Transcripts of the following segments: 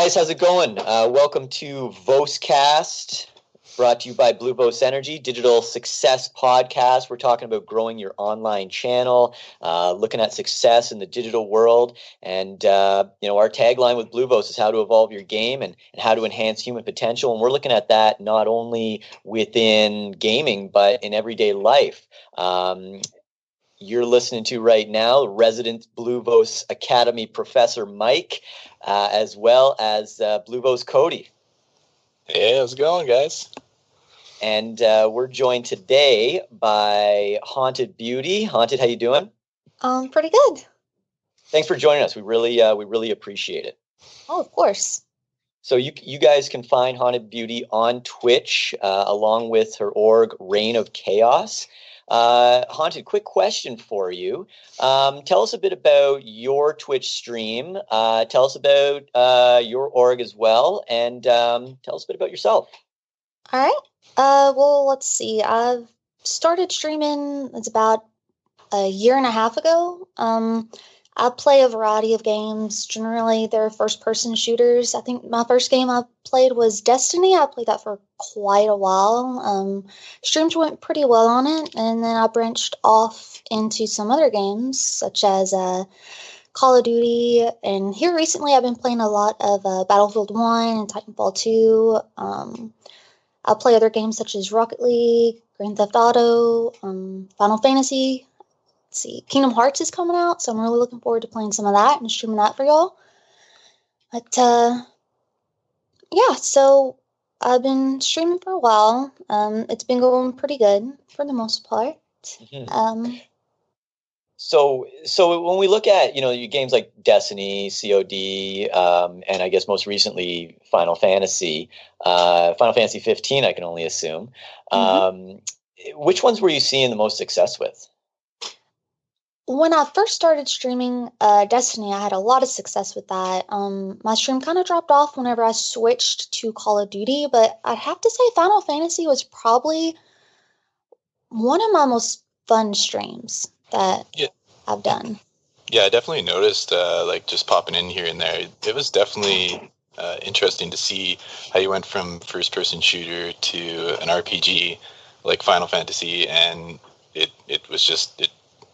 guys, how's it going? Welcome to VosCast, brought to you by Bluvos Energy, digital success podcast. We're talking about growing your online channel, looking at success in the digital world. And, our tagline with Bluvos is how to evolve your game and how to enhance human potential. And we're looking at that not only within gaming, but in everyday life. You're listening to right now resident Bluvos Academy professor Mike, as well as Bluvos Cody. Hey, how's it going, guys? And we're joined today by HauntedBeauty. Haunted, how you doing? Pretty good. Thanks for joining us. We really appreciate it. Oh, of course. So you guys can find HauntedBeauty on Twitch, along with her org Reign of Chaos. Haunted, quick question for you. Tell us a bit about your Twitch stream. Tell us about your org as well, and tell us a bit about yourself. All right. Well, let's see. I've started streaming, it's about a year and a half ago. I play a variety of games. Generally, they're first-person shooters. I think my first game I played was Destiny. I played that for quite a while. Streams went pretty well on it, and then I branched off into some other games, such as Call of Duty. And here recently, I've been playing a lot of Battlefield 1 and Titanfall 2. I play other games such as Rocket League, Grand Theft Auto, Final Fantasy. Let's see, Kingdom Hearts is coming out, so I'm really looking forward to playing some of that and streaming that for y'all. But, yeah, so I've been streaming for a while. It's been going pretty good for the most part. Mm-hmm. So when we look at, your games like Destiny, COD, and I guess most recently Final Fantasy 15, I can only assume. Mm-hmm. Which ones were you seeing the most success with? When I first started streaming Destiny, I had a lot of success with that. My stream kind of dropped off whenever I switched to Call of Duty, but I'd have to say Final Fantasy was probably one of my most fun streams that I've done. Yeah, I definitely noticed, just popping in here and there, it was definitely interesting to see how you went from first-person shooter to an RPG like Final Fantasy, and it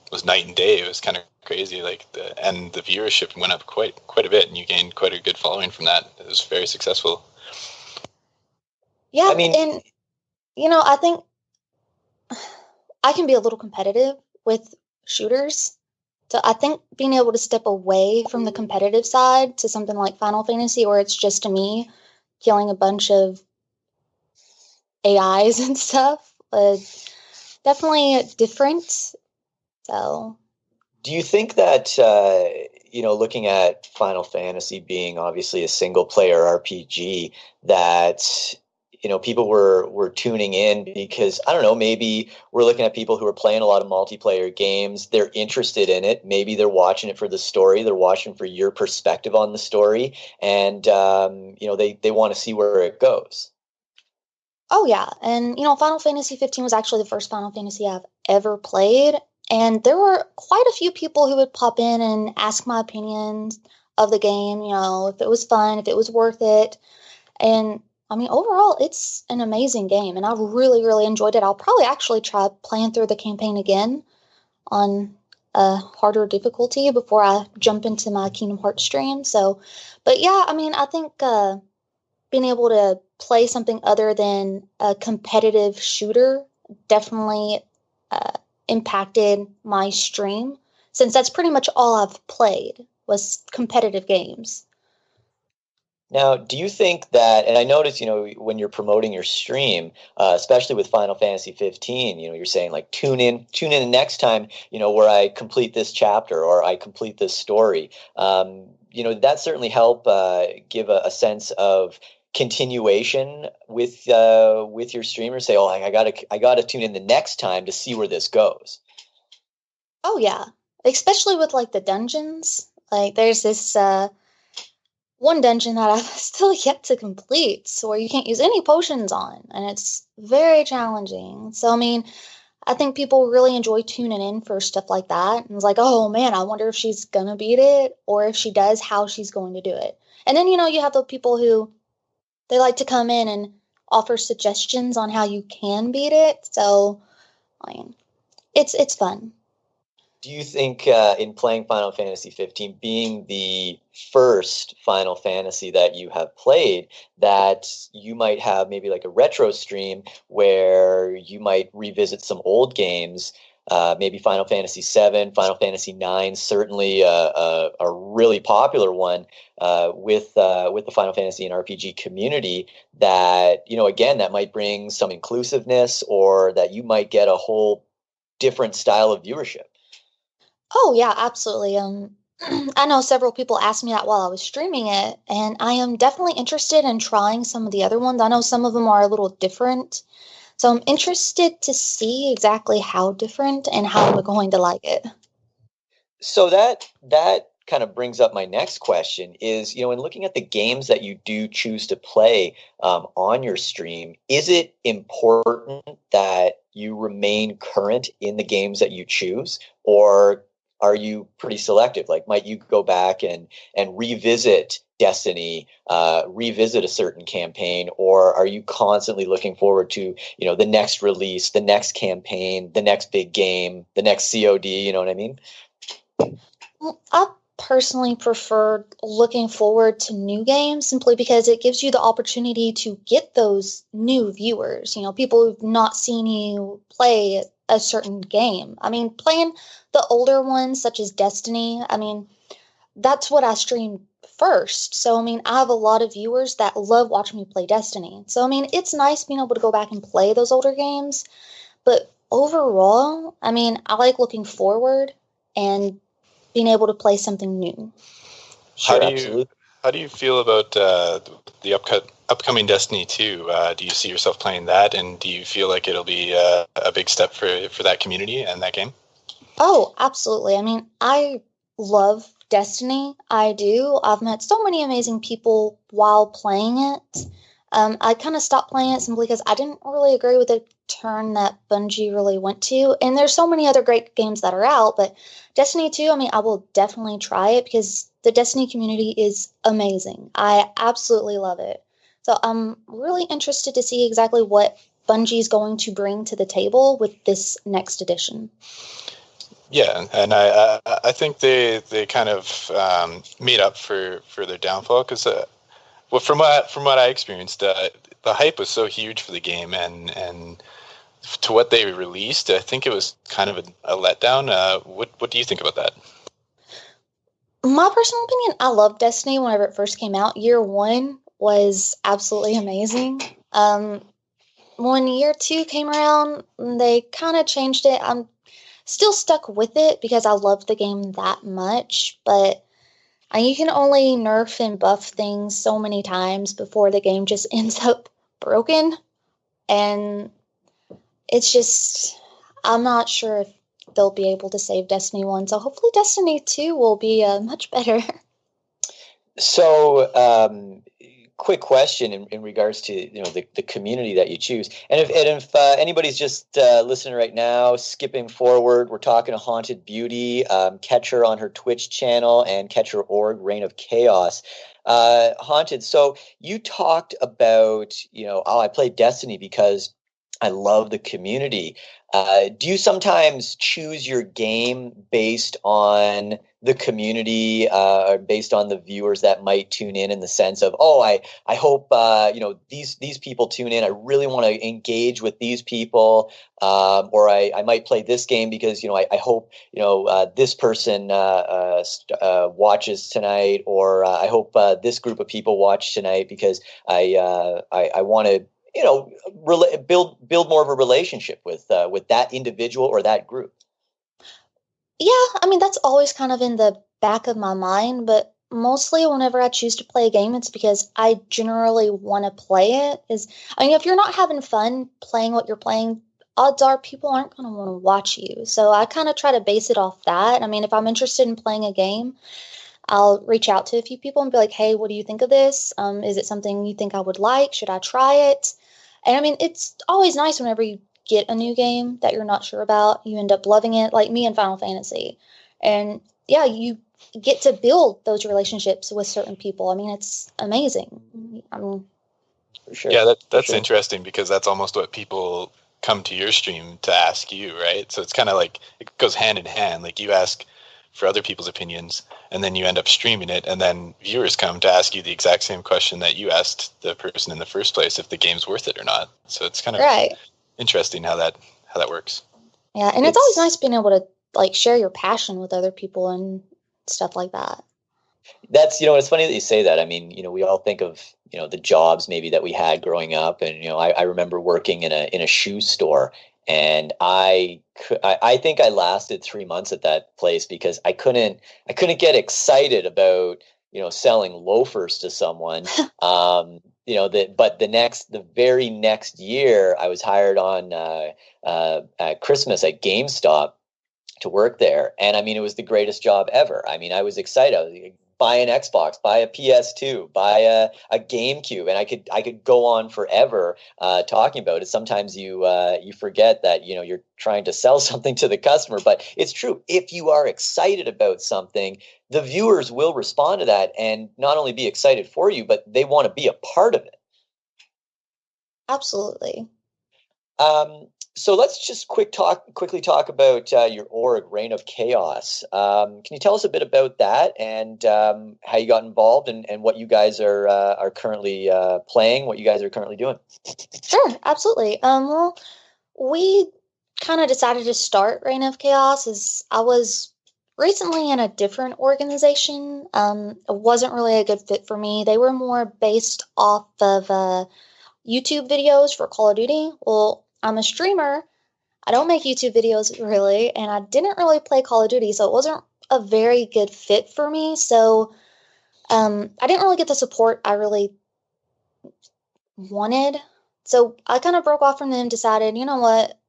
was night and day. It was kind of crazy. And the viewership went up quite a bit, and you gained quite a good following from that. It was very successful. Yeah, and I think I can be a little competitive with shooters. So I think being able to step away from the competitive side to something like Final Fantasy, where it's just me killing a bunch of AIs and stuff, definitely different. So, do you think that, looking at Final Fantasy being obviously a single player RPG, that, people were tuning in because, I don't know, maybe we're looking at people who are playing a lot of multiplayer games. They're interested in it. Maybe they're watching it for the story. They're watching for your perspective on the story. And, they want to see where it goes. Oh, yeah. And, Final Fantasy 15 was actually the first Final Fantasy I've ever played. And there were quite a few people who would pop in and ask my opinions of the game, if it was fun, if it was worth it. And, overall, it's an amazing game, and I really, really enjoyed it. I'll probably actually try playing through the campaign again on a harder difficulty before I jump into my Kingdom Hearts stream. So, but yeah, I think being able to play something other than a competitive shooter definitely impacted my stream, since that's pretty much all I've played was competitive games. Now, do you think that, and I notice, when you're promoting your stream, especially with Final Fantasy 15, you're saying like, tune in next time, where I complete this chapter or I complete this story. That certainly help give a sense of continuation with your streamers. Say, oh, I gotta tune in the next time to see where this goes. Oh yeah, especially with the dungeons. There's this one dungeon that I've still yet to complete, so where you can't use any potions on, and it's very challenging. So I think people really enjoy tuning in for stuff like that, and it's like, oh man, I wonder if she's gonna beat it, or if she does, how she's going to do it. And then, you have the people who they like to come in and offer suggestions on how you can beat it. So, I mean, it's fun. Do you think in playing Final Fantasy 15, being the first Final Fantasy that you have played, that you might have maybe like a retro stream where you might revisit some old games, maybe Final Fantasy 7, Final Fantasy 9, certainly a really popular one with the Final Fantasy and RPG community, that, again, that might bring some inclusiveness, or that you might get a whole different style of viewership? Oh yeah, absolutely. I know several people asked me that while I was streaming it, and I am definitely interested in trying some of the other ones. I know some of them are a little different, so I'm interested to see exactly how different and how I'm going to like it. So that kind of brings up my next question is, in looking at the games that you do choose to play on your stream, is it important that you remain current in the games that you choose, or are you pretty selective? Like, might you go back and revisit Destiny, revisit a certain campaign, or are you constantly looking forward to, the next release, the next campaign, the next big game, the next COD? You know what I mean? Well, I personally prefer looking forward to new games simply because it gives you the opportunity to get those new viewers, people who've not seen you play a certain game. I mean, playing the older ones such as Destiny, I mean, that's what I streamed first. So, I mean, I have a lot of viewers that love watching me play Destiny. So, I mean, it's nice being able to go back and play those older games. But overall, I mean, I like looking forward and being able to play something new. Sure, absolutely. How do you feel about the upcoming Destiny 2? Do you see yourself playing that, and do you feel like it'll be a big step for that community and that game? Oh, absolutely. I mean, I love Destiny. I do. I've met so many amazing people while playing it. I kind of stopped playing it simply because I didn't really agree with the turn that Bungie really went to. And there's so many other great games that are out, but Destiny 2, I mean, I will definitely try it because the Destiny community is amazing. I absolutely love it. So I'm really interested to see exactly what Bungie's going to bring to the table with this next edition. Yeah, and I think they kind of made up for their downfall, because well, from what I experienced, the hype was so huge for the game, and to what they released, I think it was kind of a letdown. What do you think about that? My personal opinion, I loved Destiny whenever it first came out. Year one was absolutely amazing. When year two came around, they kind of changed it. I'm still stuck with it because I love the game that much, but you can only nerf and buff things so many times before the game just ends up broken. And it's just, I'm not sure if they'll be able to save Destiny 1. So hopefully Destiny 2 will be much better. So, quick question in regards to the community that you choose, and if anybody's just listening right now, skipping forward, we're talking to HauntedBeauty. Catch her on her Twitch channel and catch her org Reign of Chaos. Haunted. So you talked about I played Destiny because I love the community. Do you sometimes choose your game based on the community, or based on the viewers that might tune in the sense of, I hope these people tune in. I really want to engage with these people, or I might play this game because I hope this person watches tonight, or I hope this group of people watch tonight because I want to build more of a relationship with that individual or that group. Yeah, I mean, that's always kind of in the back of my mind, but mostly whenever I choose to play a game, it's because I generally want to play it. I mean, if you're not having fun playing what you're playing, odds are people aren't going to want to watch you. So I kind of try to base it off that. I mean, if I'm interested in playing a game, I'll reach out to a few people and be like, hey, what do you think of this? Is it something you think I would like? Should I try it? And I mean, it's always nice whenever you get a new game that you're not sure about, you end up loving it, like me in Final Fantasy. And yeah, you get to build those relationships with certain people. I mean, it's amazing. I mean, For sure. Yeah, that's sure. interesting, because that's almost what people come to your stream to ask you, right? So it's kind of like it goes hand in hand. Like you ask for other people's opinions, and then you end up streaming it, and then viewers come to ask you the exact same question that you asked the person in the first place, if the game's worth it or not. So it's kind of interesting how that works. Yeah, and it's always nice being able to like share your passion with other people and stuff like that. That's, it's funny that you say that. I mean, we all think of, the jobs maybe that we had growing up. And, I remember working in a shoe store, and I think I lasted 3 months at that place because I couldn't get excited about, selling loafers to someone. But the very next year I was hired on at Christmas at GameStop to work there. And I mean, it was the greatest job ever. I mean, I was excited. I was buy an Xbox, buy a PS2, buy a GameCube, and I could go on forever talking about it. Sometimes you forget that you're trying to sell something to the customer, but it's true. If you are excited about something, the viewers will respond to that and not only be excited for you, but they want to be a part of it. Absolutely. So let's just quickly talk about your org, Reign of Chaos. Can you tell us a bit about that and how you got involved and what you guys are currently playing, what you guys are currently doing? Sure, absolutely. Well, we kind of decided to start Reign of Chaos as I was recently in a different organization. It wasn't really a good fit for me. They were more based off of YouTube videos for Call of Duty. Well, I'm a streamer. I don't make YouTube videos really, and I didn't really play Call of Duty, so it wasn't a very good fit for me. So I didn't really get the support I really wanted. So I kind of broke off from them, decided, you know what,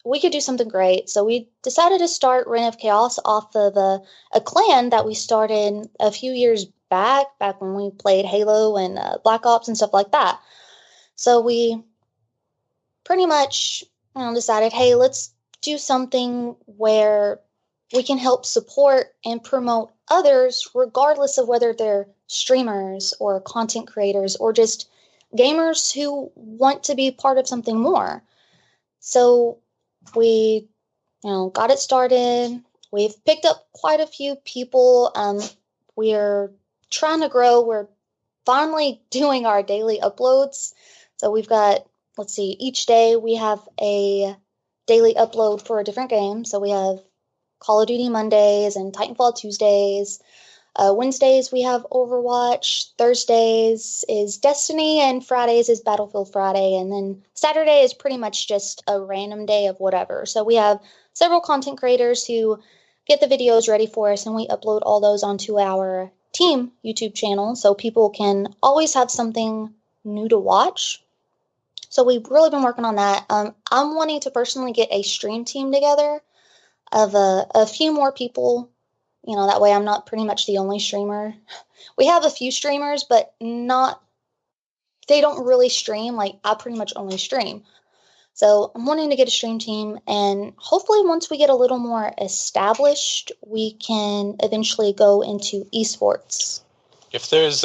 we could do something great. So we decided to start Reign of Chaos off of a clan that we started a few years back when we played Halo and Black Ops and stuff like that. So we pretty much decided, hey, let's do something where we can help support and promote others, regardless of whether they're streamers or content creators or just gamers who want to be part of something more. So we, got it started. We've picked up quite a few people. We're trying to grow. We're finally doing our daily uploads. So we've got, let's see, each day we have a daily upload for a different game. So we have Call of Duty Mondays and Titanfall Tuesdays. Wednesdays we have Overwatch. Thursdays is Destiny, and Fridays is Battlefield Friday. And then Saturday is pretty much just a random day of whatever. So we have several content creators who get the videos ready for us, and we upload all those onto our team YouTube channel so people can always have something new to watch. So we've really been working on that. I'm wanting to personally get a stream team together of a few more people. That way I'm not pretty much the only streamer. We have a few streamers, but they don't really stream. Like, I pretty much only stream. So I'm wanting to get a stream team, and hopefully once we get a little more established, we can eventually go into esports. If there's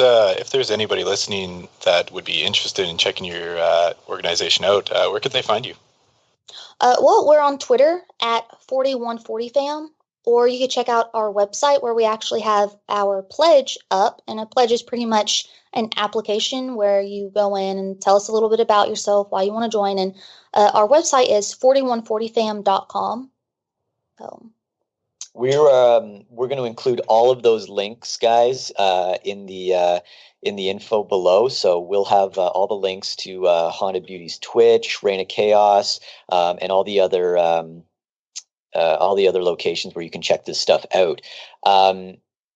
anybody listening that would be interested in checking your organization out, where could they find you? Well, we're on Twitter at 4140fam, or you could check out our website where we actually have our pledge up, and a pledge is pretty much an application where you go in and tell us a little bit about yourself, why you want to join, and our website is 4140fam.com. We're going to include all of those links, guys, in the info below. So we'll have all the links to Haunted Beauty's Twitch, Reign of Chaos, and all the other locations where you can check this stuff out.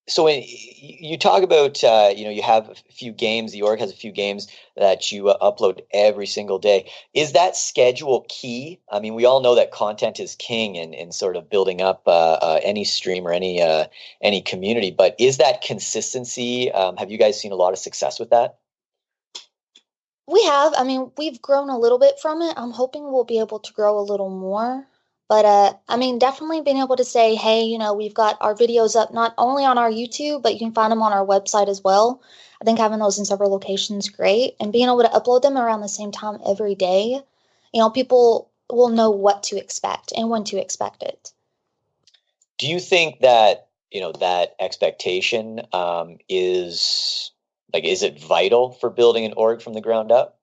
So when you talk about, you have a few games, the org has a few games that you upload every single day. Is that schedule key? I mean, we all know that content is king in sort of building up any stream or any community, but is that consistency? Have you guys seen a lot of success with that? We have. I mean, we've grown a little bit from it. I'm hoping we'll be able to grow a little more. But I mean, definitely being able to say, hey, we've got our videos up not only on our YouTube, but you can find them on our website as well. I think having those in several locations great, and being able to upload them around the same time every day, people will know what to expect and when to expect it. Do you think that, that expectation is it vital for building an org from the ground up?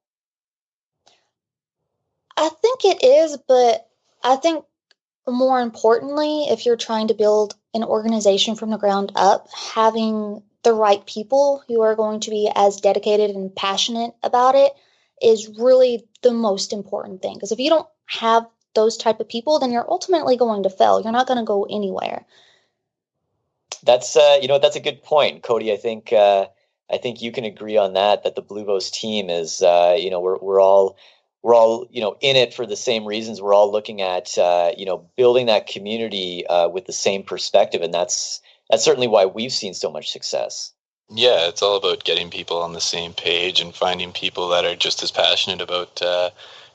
I think it is, but I think more importantly, if you're trying to build an organization from the ground up, having the right people who are going to be as dedicated and passionate about it is really the most important thing. Because if you don't have those type of people, then you're ultimately going to fail. You're not going to go anywhere. That's that's a good point, Cody. I think you can agree on that the Bluvos team is we're all in it for the same reasons. We're all looking at building that community with the same perspective, and that's certainly why we've seen so much success. Yeah, it's all about getting people on the same page and finding people that are just as passionate about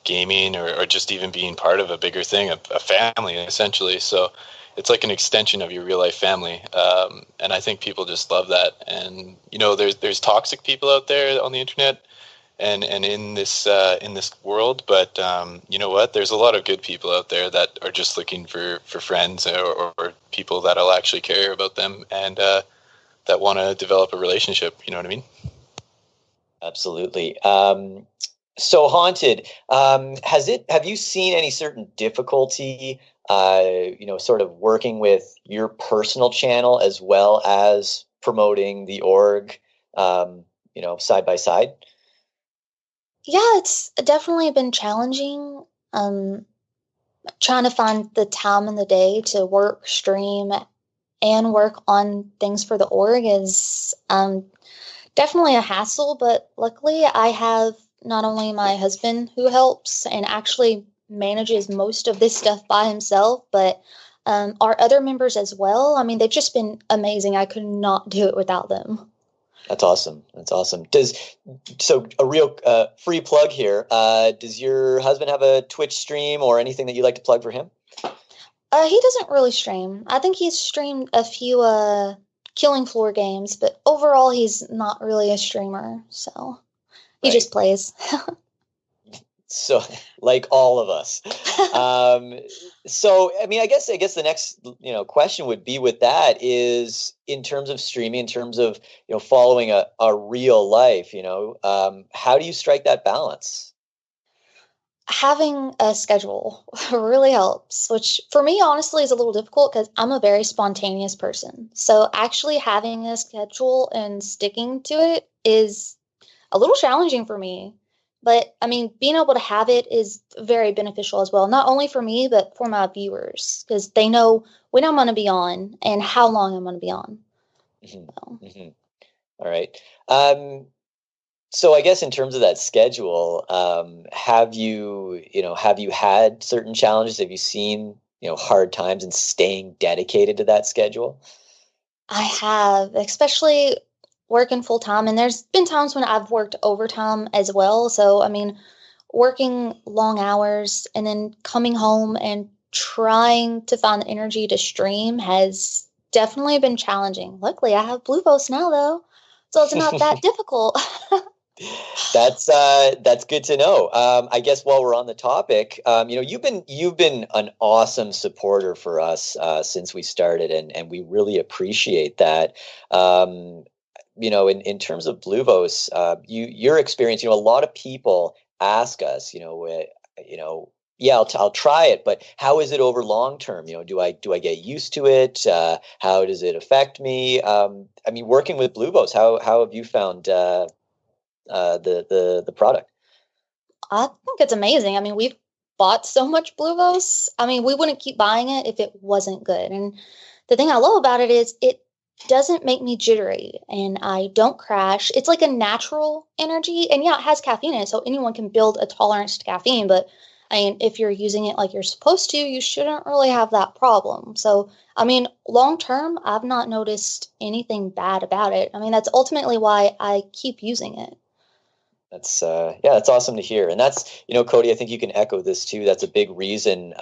gaming or just even being part of a bigger thing, a family essentially. So it's like an extension of your real life family, and I think people just love that. And there's toxic people out there on the internet and in this world, but you know what? There's a lot of good people out there that are just looking for friends or people that'll actually care about them and that want to develop a relationship. You know what I mean? Absolutely. So Haunted, have you seen any certain difficulty, sort of working with your personal channel as well as promoting the org, side by side? Yeah, it's definitely been challenging. Trying to find the time in the day to work, stream, and work on things for the org is definitely a hassle, but luckily I have not only my husband who helps and actually manages most of this stuff by himself, but our other members as well. I mean, they've just been amazing. I could not do it without them. That's awesome. That's awesome. So a real free plug here. Does your husband have a Twitch stream or anything that you like to plug for him? He doesn't really stream. I think he's streamed a few Killing Floor games, but overall he's not really a streamer, so he just plays. So, like all of us. So, I mean, I guess the next, question would be with that is in terms of streaming, in terms of, following a real life, how do you strike that balance? Having a schedule really helps, which for me, honestly, is a little difficult because I'm a very spontaneous person. So actually having a schedule and sticking to it is a little challenging for me. But I mean, being able to have it is very beneficial as well, not only for me, but for my viewers, because they know when I'm going to be on and how long I'm going to be on. Mm-hmm. So. Mm-hmm. All right. So I guess in terms of that schedule, have you had certain challenges? Have you seen, hard times in staying dedicated to that schedule? I have, especially working full time. And there's been times when I've worked overtime as well. So, I mean, working long hours and then coming home and trying to find the energy to stream has definitely been challenging. Luckily, I have Bluvos now, though, so it's not that difficult. That's good to know. I guess while we're on the topic, you've been an awesome supporter for us since we started, and we really appreciate that. In terms of Bluvos, your experience, a lot of people ask us, yeah, I'll try it, but how is it over long term? Do I get used to it? How does it affect me? I mean, working with Bluvos, how have you found the product? I think it's amazing. I mean, we've bought so much Bluvos. I mean, we wouldn't keep buying it if it wasn't good. And the thing I love about it is it doesn't make me jittery and I don't crash. It's like a natural energy. And yeah, it has caffeine in it, so anyone can build a tolerance to caffeine. But I mean, if you're using it like you're supposed to, you shouldn't really have that problem. So, I mean, long term, I've not noticed anything bad about it. I mean, that's ultimately why I keep using it. That's that's awesome to hear. And that's, Cody, I think you can echo this too. That's a big reason,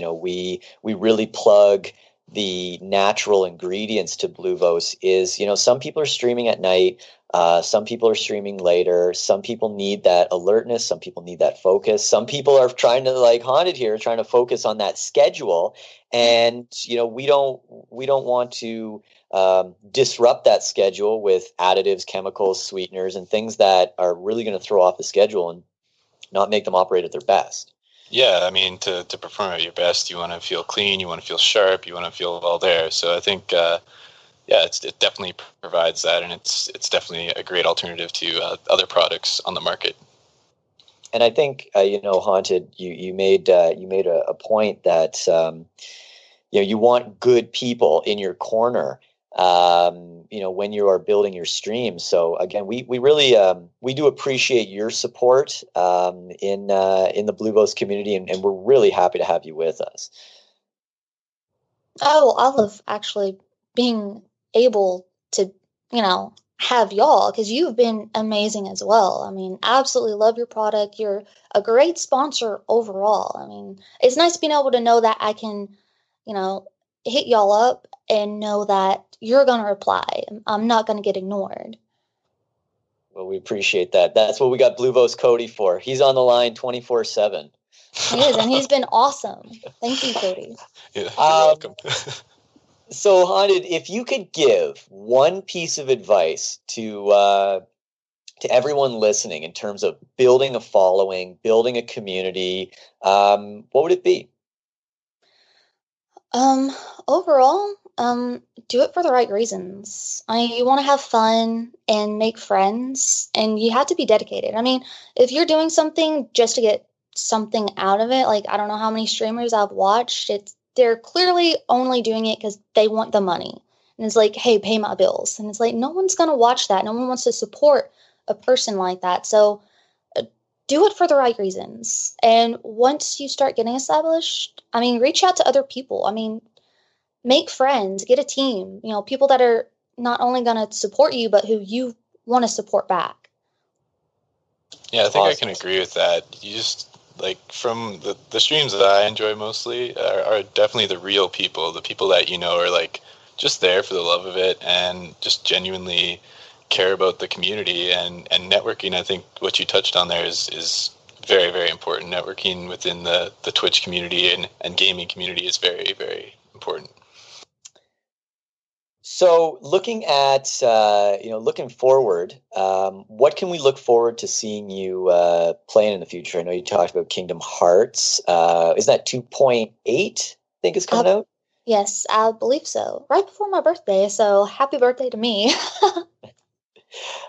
we really plug the natural ingredients to Bluvos is, some people are streaming at night. Some people are streaming later. Some people need that alertness. Some people need that focus. Some people are trying to, like Haunted here, trying to focus on that schedule. And, we don't want to disrupt that schedule with additives, chemicals, sweeteners, and things that are really going to throw off the schedule and not make them operate at their best. Yeah, I mean, to perform at your best, you want to feel clean, you want to feel sharp, you want to feel all there. So I think, it definitely provides that, and it's definitely a great alternative to other products on the market. And I think, Haunted, you made a point that you want good people in your corner. When you are building your stream. So again, we really we do appreciate your support in the Bluvos community, and we're really happy to have you with us. Oh, I love actually being able to, have y'all, because you've been amazing as well. I mean, absolutely love your product. You're a great sponsor overall. I mean, it's nice being able to know that I can, hit y'all up and know that you're going to reply. I'm not going to get ignored. Well, we appreciate that. That's what we got Bluvos Cody for. He's on the line 24/7. He is, and he's been awesome. Thank you, Cody. Yeah, you're welcome. So, Haunted, if you could give one piece of advice to everyone listening in terms of building a following, building a community, what would it be? Overall, do it for the right reasons. You want to have fun and make friends, and you have to be dedicated. I mean, if you're doing something just to get something out of it, like I don't know how many streamers I've watched, they're clearly only doing it because they want the money. And it's like, hey, pay my bills. And it's like, no one's going to watch that. No one wants to support a person like that. So do it for the right reasons. And once you start getting established, I mean, reach out to other people. I mean, make friends, get a team, people that are not only going to support you, but who you want to support back. Yeah, I think I can agree with that. You just, like, from the streams that I enjoy mostly are definitely the real people, the people that, are like just there for the love of it and just genuinely care about the community and networking. I think what you touched on there is very, very important. Networking within the Twitch community and gaming community is very, very important. So looking at, looking forward, what can we look forward to seeing you playing in the future? I know you talked about Kingdom Hearts. Is that 2.8, I think is coming out? Yes, I believe so. Right before my birthday, so happy birthday to me.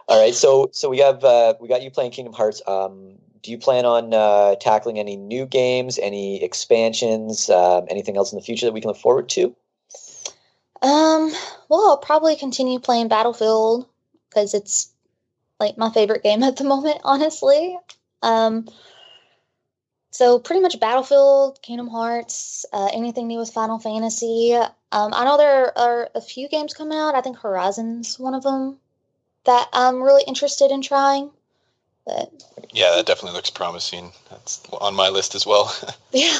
All right, so we got you playing Kingdom Hearts. Do you plan on tackling any new games, any expansions, anything else in the future that we can look forward to? Well, I'll probably continue playing Battlefield because it's like my favorite game at the moment, honestly. So pretty much Battlefield, Kingdom Hearts, anything new with Final Fantasy. I know there are a few games coming out. I think Horizon's one of them that I'm really interested in trying. But yeah, that definitely looks promising. That's on my list as well. Yeah.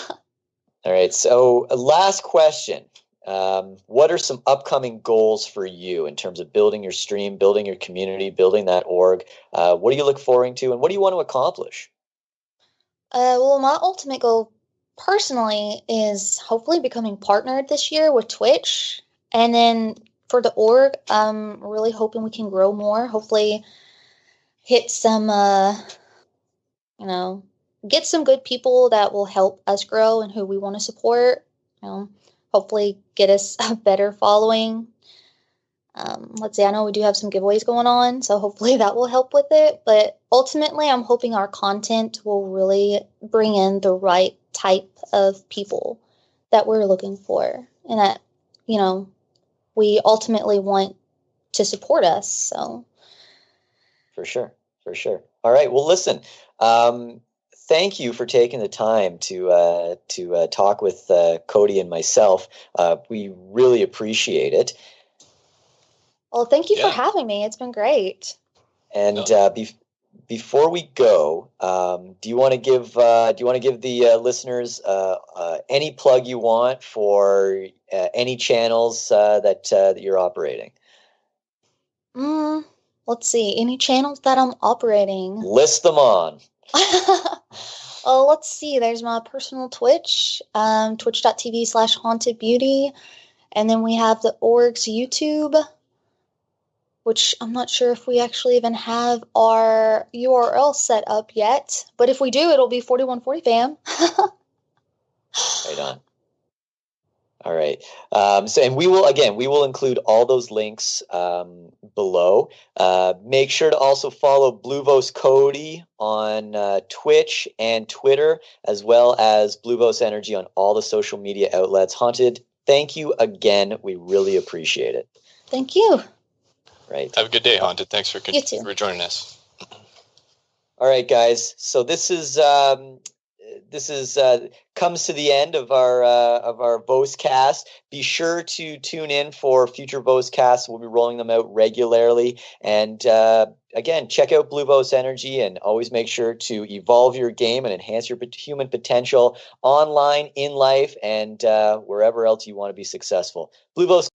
All right. So last question. What are some upcoming goals for you in terms of building your stream, building your community, building that org? What do you look forward to, and what do you want to accomplish? Well, my ultimate goal personally is hopefully becoming partnered this year with Twitch. And then for the org, I'm really hoping we can grow more. Hopefully hit some, get some good people that will help us grow and who we want to support. Hopefully get us a better following. Let's see, I know we do have some giveaways going on, so hopefully that will help with it. But ultimately, I'm hoping our content will really bring in the right type of people that we're looking for and that, we ultimately want to support us. So, For sure. All right. Well, listen, thank you for taking the time to talk with Cody and myself. We really appreciate it. Well, thank you for having me. It's been great. And before we go, do you want to give the listeners any plug you want for any channels that you're operating? Let's see. Any channels that I'm operating? List them on. Oh, let's see. There's my personal Twitch, twitch.tv/HauntedBeauty. And then we have the Org's YouTube, which I'm not sure if we actually even have our URL set up yet. But if we do, it'll be 4140 fam. Right on. All right. And we will include all those links below. Make sure to also follow Bluvos Cody on Twitch and Twitter, as well as Bluvos Energy on all the social media outlets. Haunted, thank you again. We really appreciate it. Thank you. Right. Have a good day, Haunted. Thanks for joining us. All right, guys. So this is comes to the end of our VosCast. Be sure to tune in for future VosCasts. We'll be rolling them out regularly. And again, check out Bluvos Energy, and always make sure to evolve your game and enhance your human potential online, in life, and wherever else you want to be successful. Bluvos.